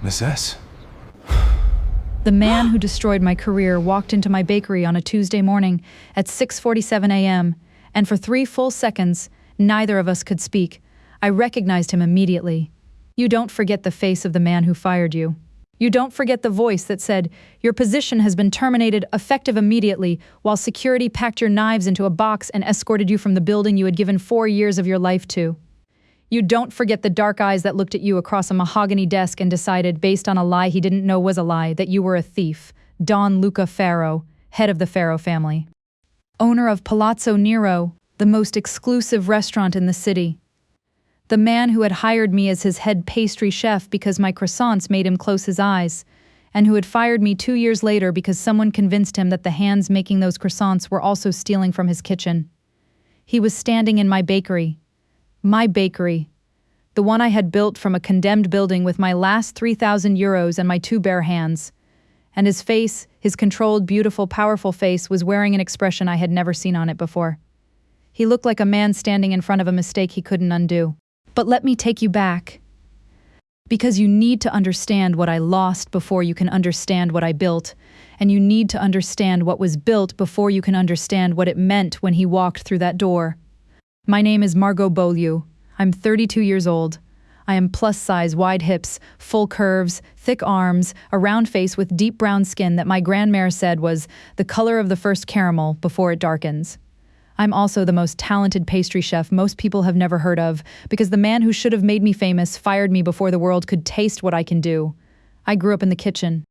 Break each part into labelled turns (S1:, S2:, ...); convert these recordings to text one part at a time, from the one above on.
S1: Miss S?
S2: The man who destroyed my career walked into my bakery on a Tuesday morning at 6:47 a.m., and for 3 full seconds, neither of us could speak. I recognized him immediately. You don't forget the face of the man who fired you. You don't forget the voice that said, "Your position has been terminated, effective immediately," while security packed your knives into a box and escorted you from the building you had given 4 years of your life to. You don't forget the dark eyes that looked at you across a mahogany desk and decided, based on a lie he didn't know was a lie, that you were a thief. Don Luca Faro, head of the Faro family. Owner of Palazzo Nero, the most exclusive restaurant in the city. The man who had hired me as his head pastry chef because my croissants made him close his eyes, and who had fired me 2 years later because someone convinced him that the hands making those croissants were also stealing from his kitchen. He was standing in my bakery. My bakery. The one I had built from a condemned building with my last 3,000 euros and my 2 bare hands. And his face, his controlled, beautiful, powerful face, was wearing an expression I had never seen on it before. He looked like a man standing in front of a mistake he couldn't undo. But let me take you back. Because you need to understand what I lost before you can understand what I built, and you need to understand what was built before you can understand what it meant when he walked through that door. My name is Margot Beaulieu. I'm 32 years old. I am plus-size, wide hips, full curves, thick arms, a round face with deep brown skin that my grandmère said was the color of the first caramel before it darkens. I'm also the most talented pastry chef most people have never heard of, because the man who should have made me famous fired me before the world could taste what I can do. I grew up in the kitchen.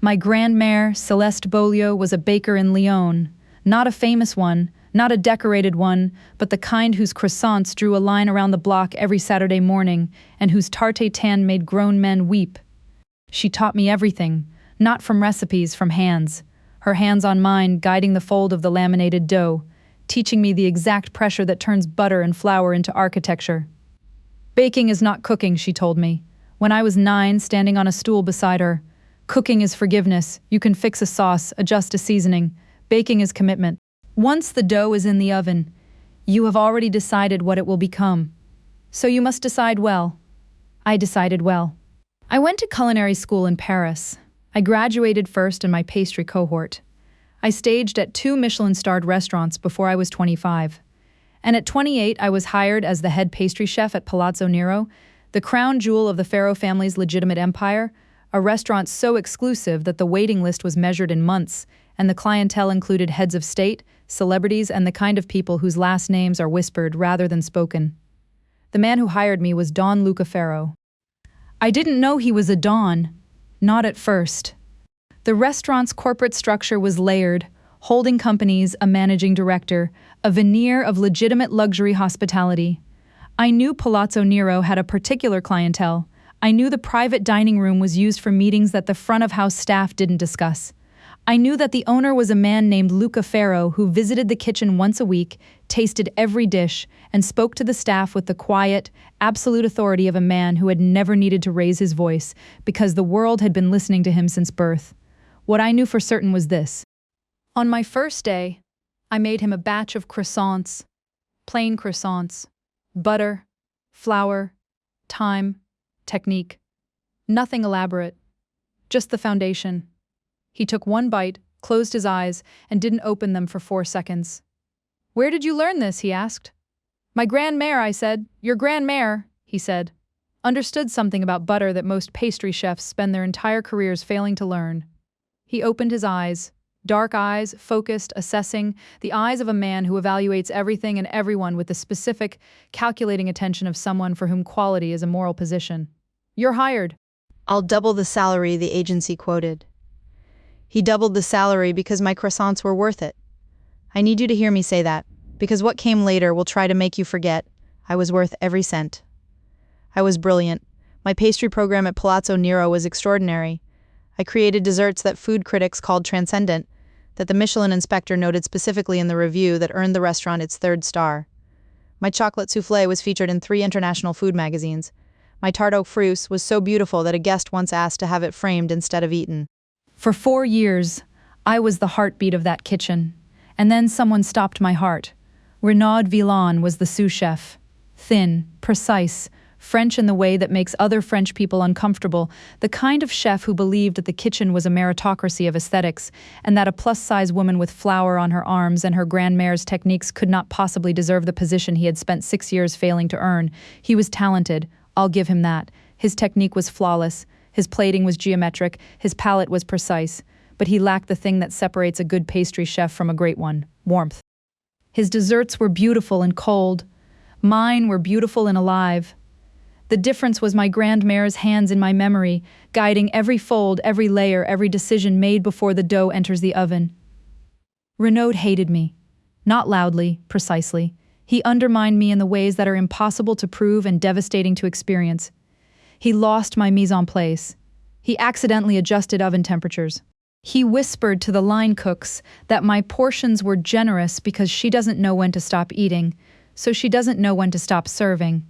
S2: My grandmère, Celeste Beaulieu, was a baker in Lyon. Not a famous one, not a decorated one, but the kind whose croissants drew a line around the block every Saturday morning, and whose tarte tan made grown men weep. She taught me everything, not from recipes, from hands. Her hands on mine, guiding the fold of the laminated dough, teaching me the exact pressure that turns butter and flour into architecture. Baking is not cooking, she told me. When I was 9, standing on a stool beside her. Cooking is forgiveness. You can fix a sauce, adjust a seasoning. Baking is commitment. Once the dough is in the oven, you have already decided what it will become. So you must decide well. I decided well. I went to culinary school in Paris. I graduated first in my pastry cohort. I staged at 2 Michelin-starred restaurants before I was 25. And at 28, I was hired as the head pastry chef at Palazzo Nero, the crown jewel of the Faro family's legitimate empire, a restaurant so exclusive that the waiting list was measured in months, and the clientele included heads of state, celebrities, and the kind of people whose last names are whispered rather than spoken. The man who hired me was Don Luca Faro. I didn't know he was a Don, not at first. The restaurant's corporate structure was layered, holding companies, a managing director, a veneer of legitimate luxury hospitality. I knew Palazzo Nero had a particular clientele. I knew the private dining room was used for meetings that the front-of-house staff didn't discuss. I knew that the owner was a man named Luca Faro who visited the kitchen once a week, tasted every dish, and spoke to the staff with the quiet, absolute authority of a man who had never needed to raise his voice because the world had been listening to him since birth. What I knew for certain was this. On my first day, I made him a batch of croissants, plain croissants, butter, flour, thyme, technique. Nothing elaborate, just the foundation. He took one bite, closed his eyes, and didn't open them for 4 seconds. "Where did you learn this?" he asked. "My grandmère," I said. "Your grandmère," he said. Understood something about butter that most pastry chefs spend their entire careers failing to learn. He opened his eyes, dark eyes, focused, assessing, the eyes of a man who evaluates everything and everyone with the specific, calculating attention of someone for whom quality is a moral position. "You're hired."
S3: "I'll double the salary," the agency quoted. He doubled the salary because my croissants were worth it. I need you to hear me say that, because what came later will try to make you forget I was worth every cent. I was brilliant. My pastry program at Palazzo Nero was extraordinary. I created desserts that food critics called transcendent, that the Michelin inspector noted specifically in the review that earned the restaurant its 3rd star. My chocolate soufflé was featured in 3 international food magazines. My tarte aux fruits was so beautiful that a guest once asked to have it framed instead of eaten.
S2: For 4 years, I was the heartbeat of that kitchen. And then someone stopped my heart. Renaud Villon was the sous chef. Thin, precise, French in the way that makes other French people uncomfortable, the kind of chef who believed that the kitchen was a meritocracy of aesthetics, and that a plus-size woman with flour on her arms and her grandmare's techniques could not possibly deserve the position he had spent 6 years failing to earn. He was talented, I'll give him that. His technique was flawless, his plating was geometric, his palate was precise, but he lacked the thing that separates a good pastry chef from a great one: warmth. His desserts were beautiful and cold. Mine were beautiful and alive. The difference was my grandmare's hands in my memory, guiding every fold, every layer, every decision made before the dough enters the oven. Renaud hated me. Not loudly, precisely. He undermined me in the ways that are impossible to prove and devastating to experience. He lost my mise en place. He accidentally adjusted oven temperatures. He whispered to the line cooks that my portions were generous because she doesn't know when to stop eating, so she doesn't know when to stop serving.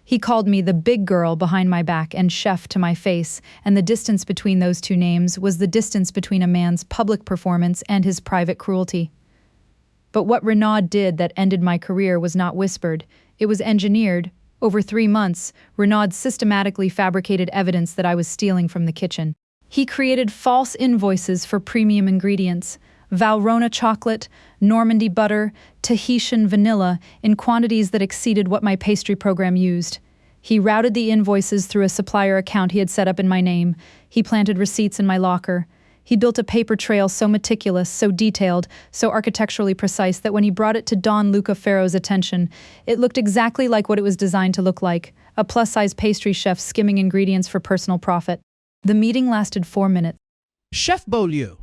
S2: He called me the big girl behind my back and chef to my face, and the distance between those two names was the distance between a man's public performance and his private cruelty. But what Renaud did that ended my career was not whispered, it was engineered. Over 3 months, Renaud systematically fabricated evidence that I was stealing from the kitchen. He created false invoices for premium ingredients, Valrhona chocolate, Normandy butter, Tahitian vanilla in quantities that exceeded what my pastry program used. He routed the invoices through a supplier account he had set up in my name. He planted receipts in my locker. He built a paper trail so meticulous, so detailed, so architecturally precise that when he brought it to Don Luca Ferro's attention, it looked exactly like what it was designed to look like, a plus-size pastry chef skimming ingredients for personal profit. The meeting lasted 4 minutes.
S1: Chef Beaulieu.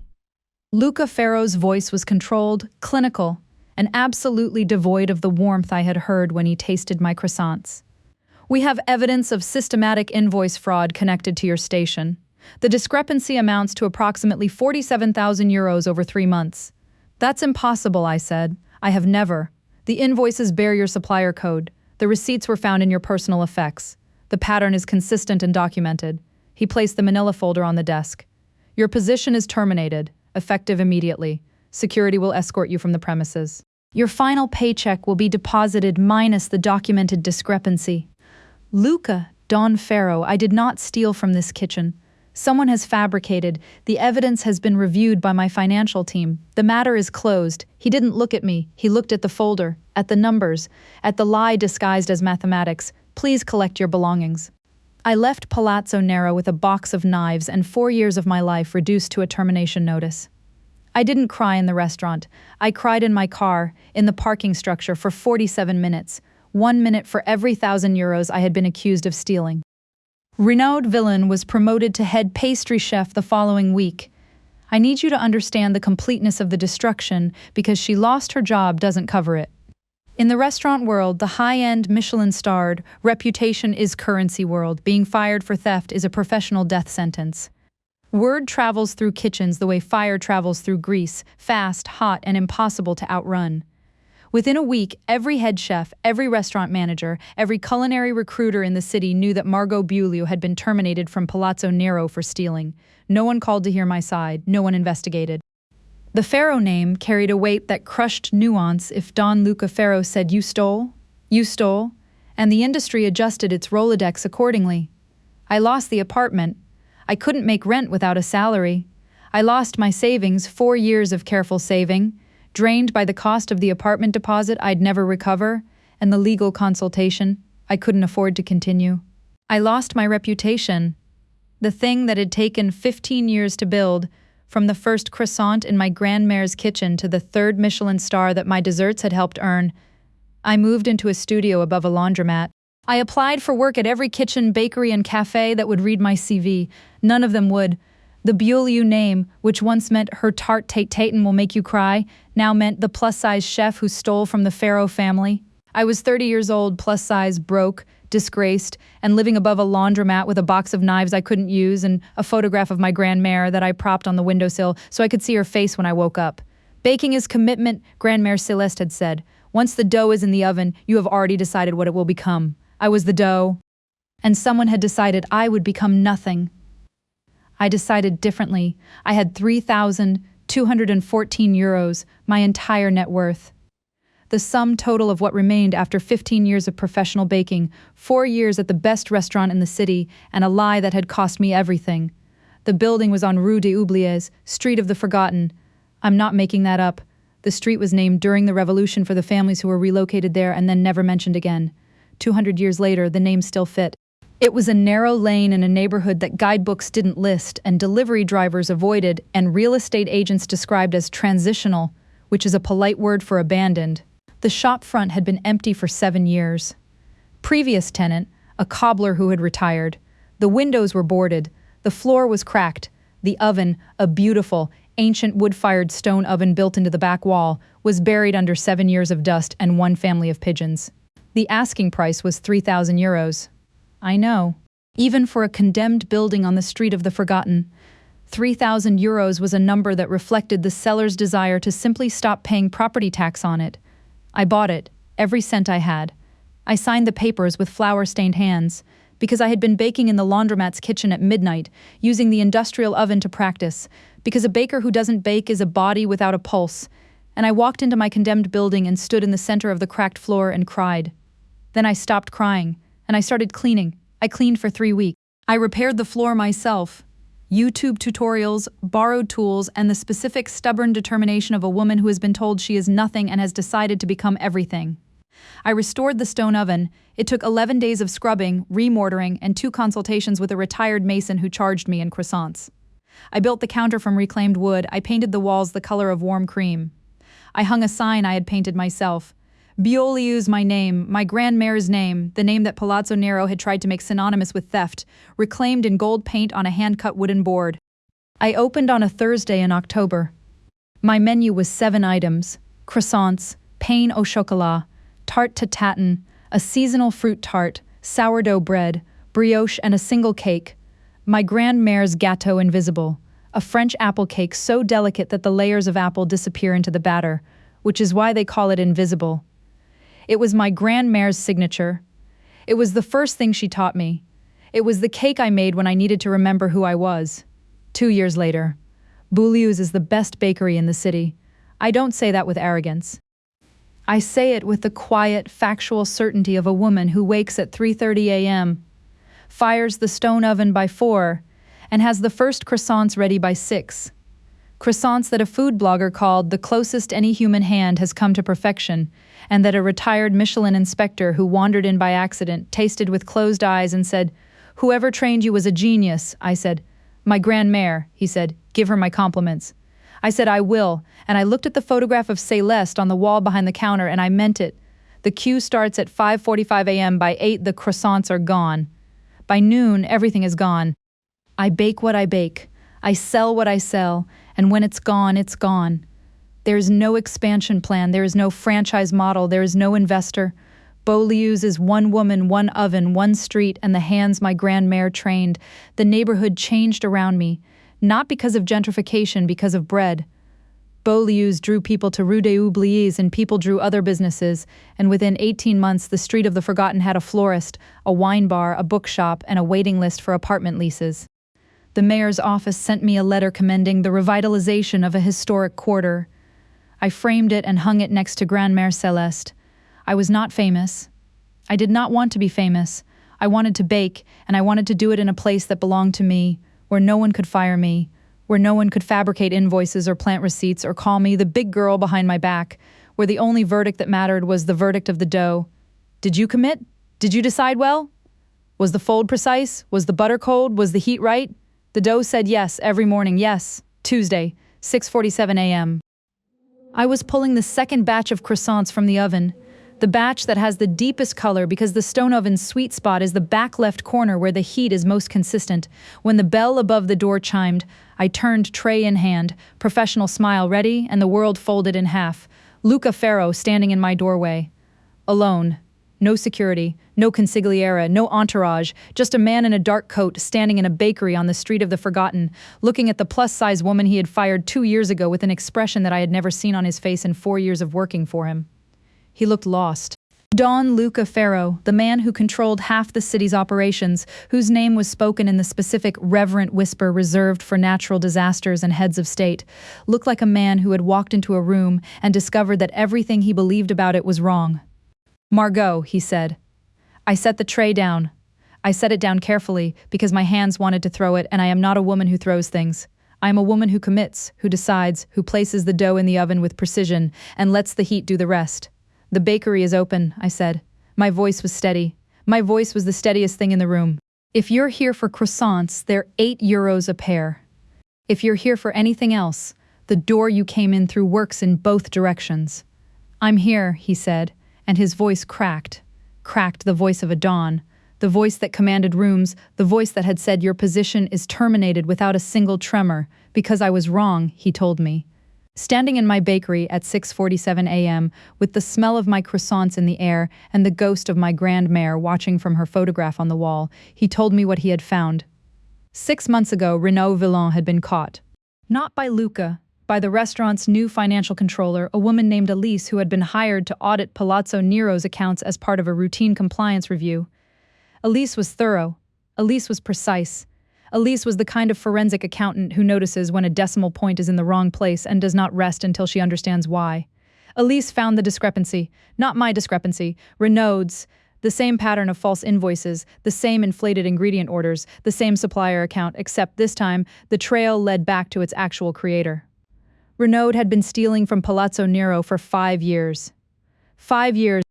S2: Luca Ferro's voice was controlled, clinical, and absolutely devoid of the warmth I had heard when he tasted my croissants. We have evidence of systematic invoice fraud connected to your station. The discrepancy amounts to approximately 47,000 euros over 3 months. That's impossible, I said. I have never. The invoices bear your supplier code. The receipts were found in your personal effects. The pattern is consistent and documented. He placed the manila folder on the desk. Your position is terminated. Effective immediately. Security will escort you from the premises. Your final paycheck will be deposited minus the documented discrepancy. Luca, Don Ferro, I did not steal from this kitchen. Someone has fabricated. The evidence has been reviewed by my financial team. The matter is closed. He didn't look at me. He looked at the folder, at the numbers, at the lie disguised as mathematics. Please collect your belongings. I left Palazzo Nero with a box of knives and 4 years of my life reduced to a termination notice. I didn't cry in the restaurant. I cried in my car, in the parking structure, for 47 minutes. 1 minute for every 1,000 euros I had been accused of stealing. Renaud Villain was promoted to head pastry chef the following week. I need you to understand the completeness of the destruction because she lost her job doesn't cover it. In the restaurant world, the high-end Michelin-starred reputation is currency world. Being fired for theft is a professional death sentence. Word travels through kitchens the way fire travels through grease, fast, hot, and impossible to outrun. Within a week, every head chef, every restaurant manager, every culinary recruiter in the city knew that Margot Beaulieu had been terminated from Palazzo Nero for stealing. No one called to hear my side. No one investigated. The Ferro name carried a weight that crushed nuance if Don Luca Ferro said, you stole, and the industry adjusted its Rolodex accordingly. I lost the apartment. I couldn't make rent without a salary. I lost my savings, 4 years of careful saving, drained by the cost of the apartment deposit I'd never recover, and the legal consultation I couldn't afford to continue. I lost my reputation, the thing that had taken 15 years to build, from the first croissant in my grandmare's kitchen to the 3rd Michelin star that my desserts had helped earn. I moved into a studio above a laundromat. I applied for work at every kitchen, bakery, and cafe that would read my CV. None of them would. The Beaulieu name, which once meant her tart Taten will make you cry, now meant the plus-size chef who stole from the Ferro family. I was 30 years old, plus-size, broke, disgraced, and living above a laundromat with a box of knives I couldn't use and a photograph of my grandmare that I propped on the windowsill so I could see her face when I woke up. Baking is commitment, Grandmère Celeste had said. Once the dough is in the oven, you have already decided what it will become. I was the dough. And someone had decided I would become nothing. I decided differently. I had 3,214 euros, my entire net worth. the sum total of what remained after 15 years of professional baking, 4 years at the best restaurant in the city, and a lie that had cost me everything. The building was on Rue des Oubliés, Street of the Forgotten. I'm not making that up. The street was named during the Revolution for the families who were relocated there and then never mentioned again. 200 years later, the name still fit. It was a narrow lane in a neighborhood that guidebooks didn't list and delivery drivers avoided and real estate agents described as transitional, which is a polite word for abandoned. The shop front had been empty for 7 years. Previous tenant, a cobbler who had retired. The windows were boarded. The floor was cracked. The oven, a beautiful, ancient wood-fired stone oven built into the back wall, was buried under 7 years of dust and 1 family of pigeons. The asking price was €3,000. I know. Even for a condemned building on the Street of the Forgotten, €3,000 was a number that reflected the seller's desire to simply stop paying property tax on it. I bought it, every cent I had. I signed the papers with flour-stained hands, because I had been baking in the laundromat's kitchen at midnight, using the industrial oven to practice, because a baker who doesn't bake is a body without a pulse, and I walked into my condemned building and stood in the center of the cracked floor and cried. Then I stopped crying, and I started cleaning. I cleaned for 3 weeks. I repaired the floor myself. YouTube tutorials, borrowed tools, and the specific stubborn determination of a woman who has been told she is nothing and has decided to become everything. I restored the stone oven. It took 11 days of scrubbing, remortaring, and 2 consultations with a retired mason who charged me in croissants. I built the counter from reclaimed wood. I painted the walls the color of warm cream. I hung a sign I had painted myself. Beaulieu's my name, my grandmare's name, the name that Palazzo Nero had tried to make synonymous with theft, reclaimed in gold paint on a hand-cut wooden board. I opened on a Thursday in October. My menu was 7 items: croissants, pain au chocolat, tarte to tatin, a seasonal fruit tart, sourdough bread, brioche, and a single cake. My grandmare's gâteau invisible, a French apple cake so delicate that the layers of apple disappear into the batter, which is why they call it invisible. It was my grandmare's signature. It was the first thing she taught me. It was the cake I made when I needed to remember who I was. 2 years later. Beaulieu's is the best bakery in the city. I don't say that with arrogance. I say it with the quiet, factual certainty of a woman who wakes at 3:30 a.m., fires the stone oven by 4, and has the first croissants ready by 6. Croissants that a food blogger called the closest any human hand has come to perfection, and that a retired Michelin inspector who wandered in by accident tasted with closed eyes and said, "Whoever trained you was a genius." I said, "My grandmère," he said, "give her my compliments." I said, "I will," and I looked at the photograph of Céleste on the wall behind the counter, and I meant it. The queue starts at 5:45 a.m. By 8, the croissants are gone. By noon, everything is gone. I bake what I bake. I sell what I sell, and when it's gone, it's gone. There is no expansion plan, there is no franchise model, there is no investor. Beaulieu's is 1 woman, 1 oven, 1 street, and the hands my grandmère trained. The neighborhood changed around me, not because of gentrification, because of bread. Beaulieu's drew people to Rue des Oubliés, and people drew other businesses, and within 18 months the Street of the Forgotten had a florist, a wine bar, a bookshop, and a waiting list for apartment leases. The mayor's office sent me a letter commending the revitalization of a historic quarter. I framed it and hung it next to Grandmère Céleste. I was not famous. I did not want to be famous. I wanted to bake, and I wanted to do it in a place that belonged to me, where no one could fire me, where no one could fabricate invoices or plant receipts or call me the big girl behind my back, where the only verdict that mattered was the verdict of the dough. Did you commit? Did you decide well? Was the fold precise? Was the butter cold? Was the heat right? The dough said yes every morning, yes. Tuesday, 6:47 a.m. I was pulling the second batch of croissants from the oven, the batch that has the deepest color because the stone oven's sweet spot is the back left corner where the heat is most consistent. When the bell above the door chimed, I turned tray in hand, professional smile ready, and the world folded in half. Luca Ferro standing in my doorway. Alone. No security, no consigliere, no entourage, just a man in a dark coat standing in a bakery on the Street of the Forgotten, looking at the plus-size woman he had fired 2 years ago with an expression that I had never seen on his face in 4 years of working for him. He looked lost. Don Luca Ferro, the man who controlled half the city's operations, whose name was spoken in the specific reverent whisper reserved for natural disasters and heads of state, looked like a man who had walked into a room and discovered that everything he believed about it was wrong. "Margot," he said. I set the tray down. I set it down carefully because my hands wanted to throw it, and I am not a woman who throws things. I am a woman who commits, who decides, who places the dough in the oven with precision and lets the heat do the rest. "The bakery is open," I said. My voice was steady. My voice was the steadiest thing in the room. "If you're here for croissants, they're €8 a pair. If you're here for anything else, the door you came in through works in both directions." "I'm here," he said, and his voice cracked the voice of a dawn, the voice that commanded rooms, the voice that had said your position is terminated without a single tremor, because I was wrong, he told me. Standing in my bakery at 6:47 a.m., with the smell of my croissants in the air and the ghost of my grandmère watching from her photograph on the wall, he told me what he had found. 6 months ago, Renaud Villon had been caught. Not by Luca, by the restaurant's new financial controller, a woman named Elise who had been hired to audit Palazzo Nero's accounts as part of a routine compliance review. Elise was thorough. Elise was precise. Elise was the kind of forensic accountant who notices when a decimal point is in the wrong place and does not rest until she understands why. Elise found the discrepancy, not my discrepancy, Renaud's, the same pattern of false invoices, the same inflated ingredient orders, the same supplier account, except this time the trail led back to its actual creator. Renaud had been stealing from Palazzo Nero for 5 years. 5 years.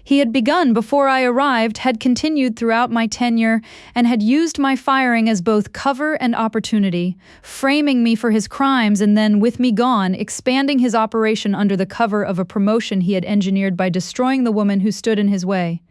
S2: He had begun before I arrived, had continued throughout my tenure, and had used my firing as both cover and opportunity, framing me for his crimes and then, with me gone, expanding his operation under the cover of a promotion he had engineered by destroying the woman who stood in his way.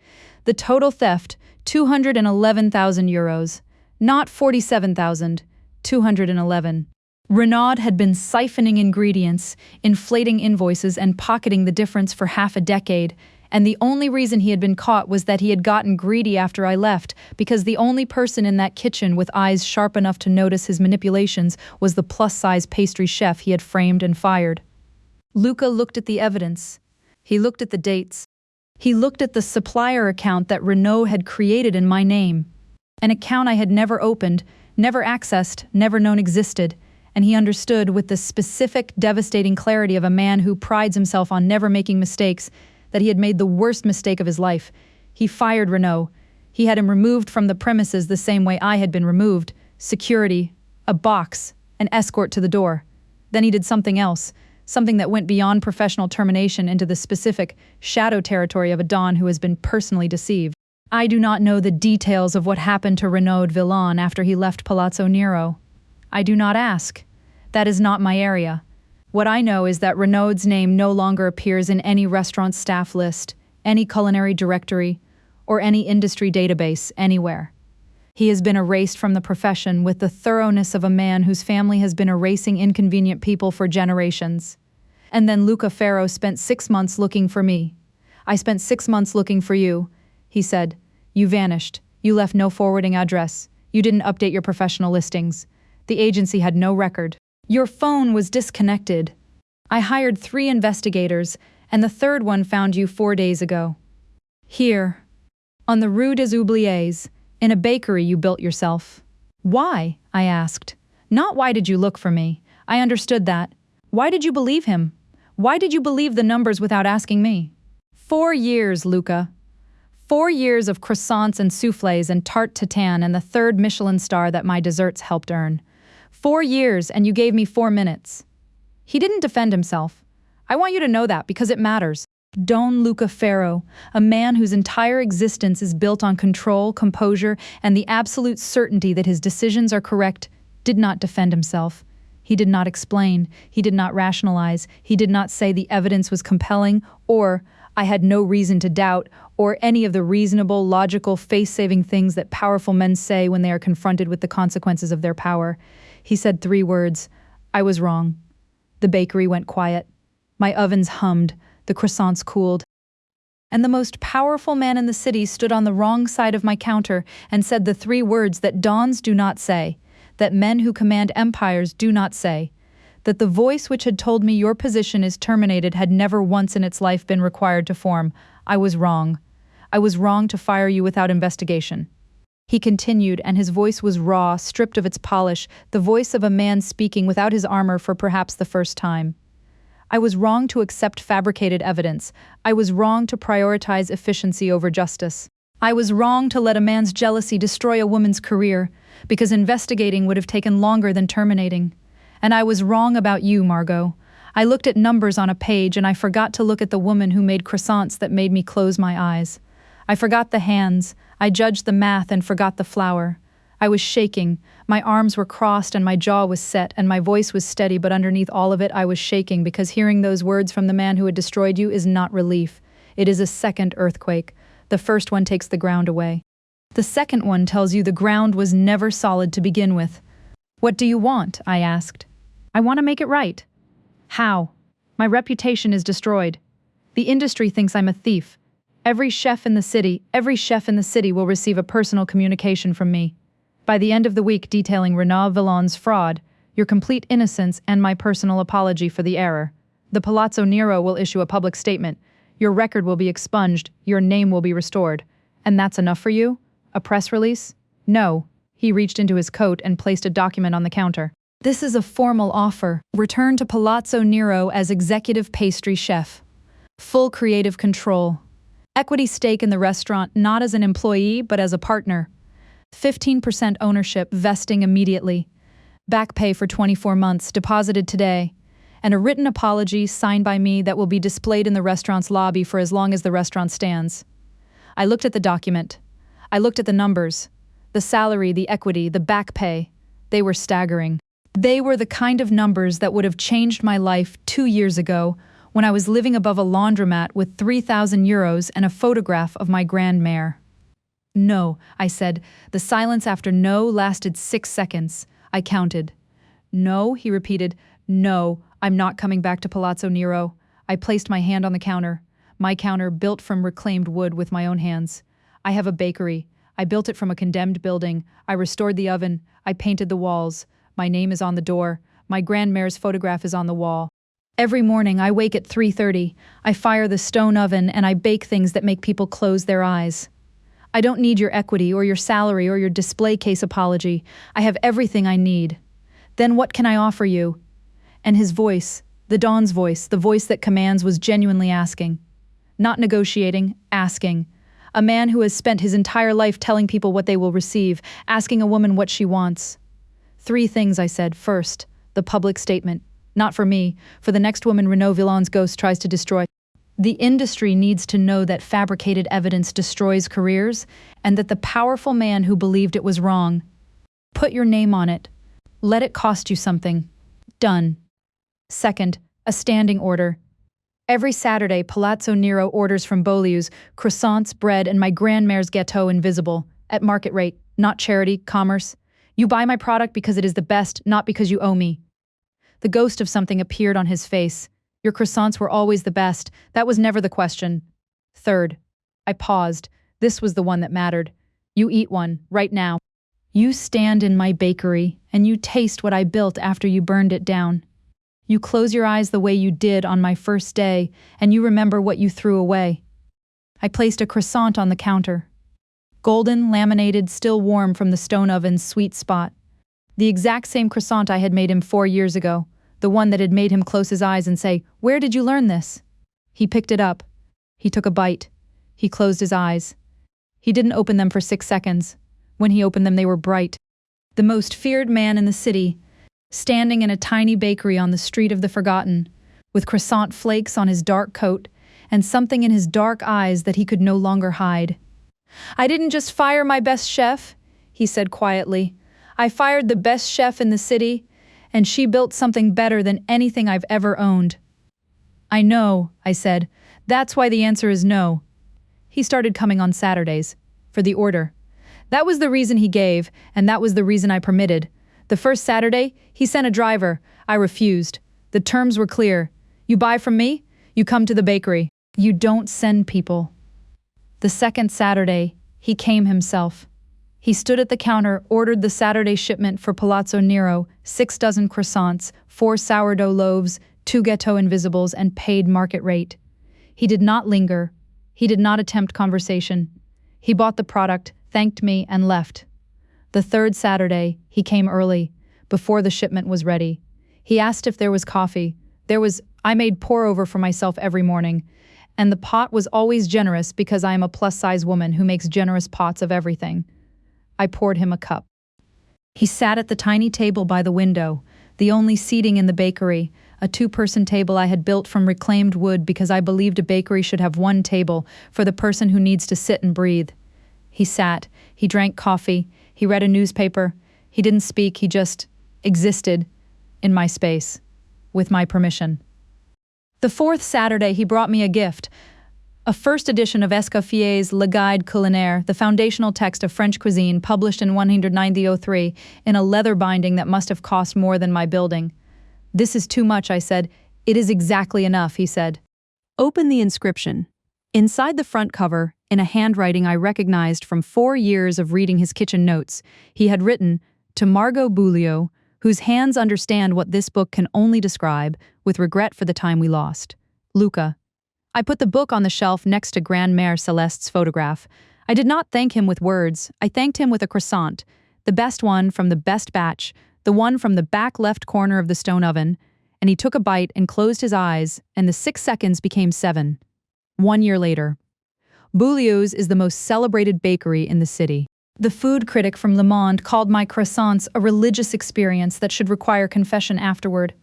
S2: The total theft, €211,000. Not 47,000, 211. Renaud had been siphoning ingredients, inflating invoices, and pocketing the difference for half a decade, and the only reason he had been caught was that he had gotten greedy after I left, because the only person in that kitchen with eyes sharp enough to notice his manipulations was the plus-size pastry chef he had framed and fired. Luca looked at the evidence. He looked at the dates. He looked at the supplier account that Renaud had created in my name, an account I had never opened, never accessed, never known existed, and he understood with the specific, devastating clarity of a man who prides himself on never making mistakes that he had made the worst mistake of his life. He fired Renaud. He had him removed from the premises the same way I had been removed. Security, a box, an escort to the door. Then he did something else, something that went beyond professional termination into the specific, shadow territory of a Don who has been personally deceived. I do not know the details of what happened to Renaud Villon after he left Palazzo Nero. I do not ask. That is not my area. What I know is that Renaud's name no longer appears in any restaurant staff list, any culinary directory, or any industry database anywhere. He has been erased from the profession with the thoroughness of a man whose family has been erasing inconvenient people for generations. And then Luca Ferro spent 6 months looking for me. "I spent 6 months looking for you," he said. "You vanished. You left no forwarding address. You didn't update your professional listings. The agency had no record. Your phone was disconnected. I hired 3 investigators, and the third one found you 4 days ago. Here, on the Rue des Oubliés, in a bakery you built yourself." "Why?" I asked. Not why did you look for me. I understood that. Why did you believe him? Why did you believe the numbers without asking me? 4 years, Luca. 4 years of croissants and soufflés and tarte tatin and the 3rd Michelin star that my desserts helped earn. 4 years, and you gave me 4 minutes. He didn't defend himself. I want you to know that because it matters. Don Luca Ferro, a man whose entire existence is built on control, composure, and the absolute certainty that his decisions are correct, did not defend himself. He did not explain. He did not rationalize. He did not say the evidence was compelling, or I had no reason to doubt, or any of the reasonable, logical, face-saving things that powerful men say when they are confronted with the consequences of their power. He said 3 words. I was wrong. The bakery went quiet. My ovens hummed. The croissants cooled. And the most powerful man in the city stood on the wrong side of my counter and said the 3 words that dons do not say, that men who command empires do not say, that the voice which had told me your position is terminated had never once in its life been required to form. I was wrong. I was wrong to fire you without investigation." He continued, and his voice was raw, stripped of its polish, the voice of a man speaking without his armor for perhaps the first time. "I was wrong to accept fabricated evidence. I was wrong to prioritize efficiency over justice. I was wrong to let a man's jealousy destroy a woman's career, because investigating would have taken longer than terminating. And I was wrong about you, Margot. I looked at numbers on a page and I forgot to look at the woman who made croissants that made me close my eyes. I forgot the hands, I judged the math and forgot the flour. I was shaking, my arms were crossed and my jaw was set and my voice was steady, but underneath all of it I was shaking because hearing those words from the man who had destroyed you is not relief. It is a second earthquake. The first one takes the ground away. The second one tells you the ground was never solid to begin with. What do you want? I asked. I want to make it right. How? My reputation is destroyed. The industry thinks I'm a thief. Every chef in the city will receive a personal communication from me. By the end of the week detailing Renaud Villon's fraud, your complete innocence and my personal apology for the error. The Palazzo Nero will issue a public statement. Your record will be expunged, your name will be restored. And that's enough for you? A press release? No. He reached into his coat and placed a document on the counter. This is a formal offer. Return to Palazzo Nero as executive pastry chef. Full creative control. Equity stake in the restaurant not as an employee but as a partner. 15% ownership vesting immediately. Back pay for 24 months deposited today. And a written apology signed by me that will be displayed in the restaurant's lobby for as long as the restaurant stands. I looked at the document. I looked at the numbers. The salary, the equity, the back pay. They were staggering. They were the kind of numbers that would have changed my life 2 years ago when I was living above a laundromat with 3,000 euros and a photograph of my grandmère. No, I said. The silence after no lasted 6 seconds. I counted. No, he repeated. No, I'm not coming back to Palazzo Nero. I placed my hand on the counter. My counter built from reclaimed wood with my own hands. I have a bakery. I built it from a condemned building. I restored the oven. I painted the walls. My name is on the door. My grandmare's photograph is on the wall. Every morning I wake at 3:30. I fire the stone oven and I bake things that make people close their eyes. I don't need your equity or your salary or your display case apology. I have everything I need. Then what can I offer you? And his voice, the Don's voice, the voice that commands, was genuinely asking. Not negotiating, asking. A man who has spent his entire life telling people what they will receive, asking a woman what she wants. 3 things, I said. First, the public statement. Not for me, for the next woman Renaud Villon's ghost tries to destroy. The industry needs to know that fabricated evidence destroys careers, and that the powerful man who believed it was wrong. Put your name on it. Let it cost you something. Done. Second, a standing order. Every Saturday, Palazzo Nero orders from Beaulieu's croissants, bread, and my grandmare's gâteau invisible, at market rate, not charity, commerce. You buy my product because it is the best, not because you owe me. The ghost of something appeared on his face. Your croissants were always the best. That was never the question. Third, I paused. This was the one that mattered. You eat one, right now. You stand in my bakery, and you taste what I built after you burned it down. You close your eyes the way you did on my first day, and you remember what you threw away. I placed a croissant on the counter. Golden, laminated, still warm from the stone oven's sweet spot. The exact same croissant I had made him 4 years ago, the one that had made him close his eyes and say, "Where did you learn this?" He picked it up. He took a bite. He closed his eyes. He didn't open them for 6 seconds. When he opened them, they were bright. The most feared man in the city, standing in a tiny bakery on the street of the forgotten, with croissant flakes on his dark coat and something in his dark eyes that he could no longer hide. "I didn't just fire my best chef," he said quietly. "I fired the best chef in the city, and she built something better than anything I've ever owned." "I know," I said. "That's why the answer is no." He started coming on Saturdays, for the order. That was the reason he gave, and that was the reason I permitted. The first Saturday, he sent a driver. I refused. The terms were clear. You buy from me, you come to the bakery. You don't send people. The second Saturday, he came himself. He stood at the counter, ordered the Saturday shipment for Palazzo Nero, 6 dozen croissants, 4 sourdough loaves, 2 gâteaux invisibles, and paid market rate. He did not linger. He did not attempt conversation. He bought the product, thanked me, and left. The third Saturday, he came early, before the shipment was ready. He asked if there was coffee. I made pour-over for myself every morning, and the pot was always generous because I am a plus-size woman who makes generous pots of everything. I poured him a cup. He sat at the tiny table by the window, the only seating in the bakery, a two-person table I had built from reclaimed wood because I believed a bakery should have one table for the person who needs to sit and breathe. He sat, he drank coffee, he read a newspaper, he didn't speak, he just existed in my space, with my permission. The fourth Saturday, he brought me a gift, a first edition of Escoffier's Le Guide Culinaire, the foundational text of French cuisine, published in 1903 in a leather binding that must have cost more than my building. "This is too much," I said. "It is exactly enough," he said. Open the inscription. Inside the front cover, in a handwriting I recognized from 4 years of reading his kitchen notes, he had written, "To Margot Beaulieu, whose hands understand what this book can only describe, with regret for the time we lost. Luca." I put the book on the shelf next to Grandmère Celeste's photograph. I did not thank him with words. I thanked him with a croissant, the best one from the best batch, the one from the back left corner of the stone oven, and he took a bite and closed his eyes, and the 6 seconds became 7. 1 year later. Beaulieu's is the most celebrated bakery in the city. The food critic from Le Monde called my croissants a religious experience that should require confession afterward.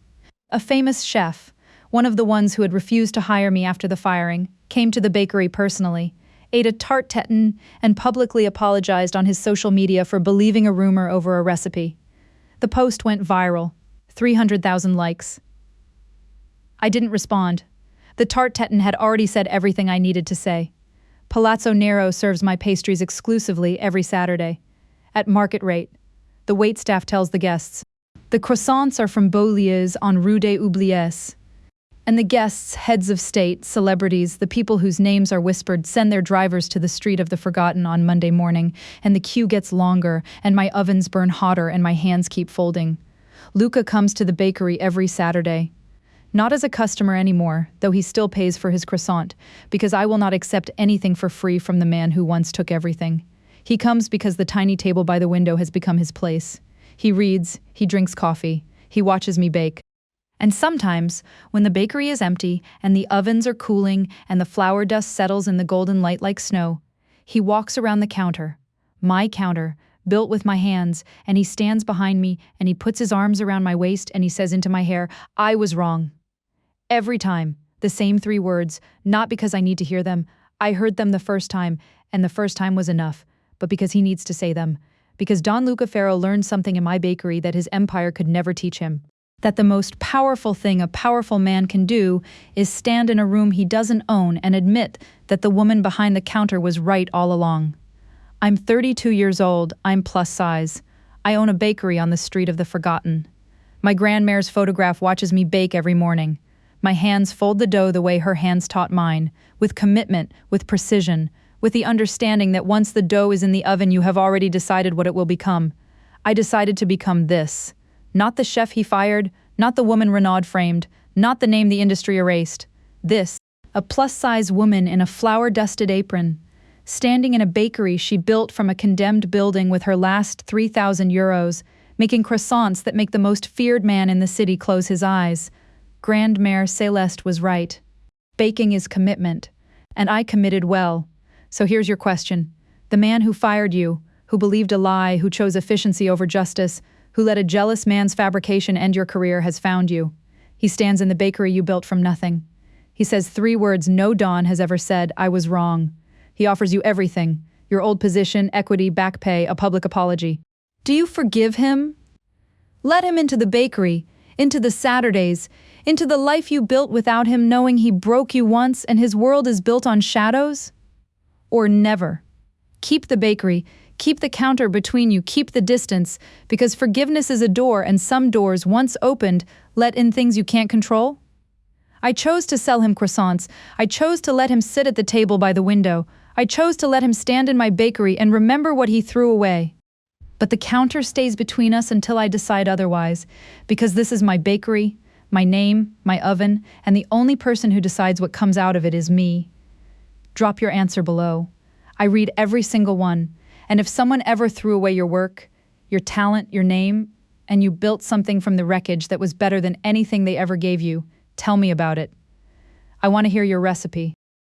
S2: A famous chef, one of the ones who had refused to hire me after the firing, came to the bakery personally, ate a tarte tatin, and publicly apologized on his social media for believing a rumor over a recipe. The post went viral, 300,000 likes. I didn't respond. The tarte tatin had already said everything I needed to say. Palazzo Nero serves my pastries exclusively every Saturday, at market rate. The waitstaff tells the guests. The croissants are from Beaulieu's on Rue des Oubliettes. And the guests, heads of state, celebrities, the people whose names are whispered, send their drivers to the street of the forgotten on Monday morning, and the queue gets longer, and my ovens burn hotter, and my hands keep folding. Luca comes to the bakery every Saturday. Not as a customer anymore, though he still pays for his croissant, because I will not accept anything for free from the man who once took everything. He comes because the tiny table by the window has become his place. He reads, he drinks coffee, he watches me bake. And sometimes, when the bakery is empty and the ovens are cooling and the flour dust settles in the golden light like snow, he walks around the counter, my counter, built with my hands, and he stands behind me and he puts his arms around my waist and he says into my hair, "I was wrong." Every time, the same 3 words, not because I need to hear them. I heard them the first time, and the first time was enough, but because he needs to say them. Because Don Luca Ferro learned something in my bakery that his empire could never teach him. That the most powerful thing a powerful man can do is stand in a room he doesn't own and admit that the woman behind the counter was right all along. I'm 32 years old, I'm plus size. I own a bakery on the street of the forgotten. My grandmare's photograph watches me bake every morning. My hands fold the dough the way her hands taught mine, with commitment, with precision, with the understanding that once the dough is in the oven you have already decided what it will become. I decided to become this. Not the chef he fired, not the woman Renaud framed, not the name the industry erased. This, a plus-size woman in a flour-dusted apron, standing in a bakery she built from a condemned building with her last 3,000 euros, making croissants that make the most feared man in the city close his eyes. Grandmère Celeste was right. Baking is commitment, and I committed well. So here's your question. The man who fired you, who believed a lie, who chose efficiency over justice, who let a jealous man's fabrication end your career has found you. He stands in the bakery you built from nothing. He says 3 words no Don has ever said, "I was wrong." He offers you everything, your old position, equity, back pay, a public apology. Do you forgive him? Let him into the bakery, into the Saturdays, into the life you built without him knowing he broke you once and his world is built on shadows? Or never. Keep the bakery, keep the counter between you, keep the distance, because forgiveness is a door and some doors, once opened, let in things you can't control. I chose to sell him croissants. I chose to let him sit at the table by the window. I chose to let him stand in my bakery and remember what he threw away. But the counter stays between us until I decide otherwise, because this is my bakery, my name, my oven, and the only person who decides what comes out of it is me. drop your answer below. I read every single one, and if someone ever threw away your work, your talent, your name, and you built something from the wreckage that was better than anything they ever gave you, tell me about it. I want to hear your recipe.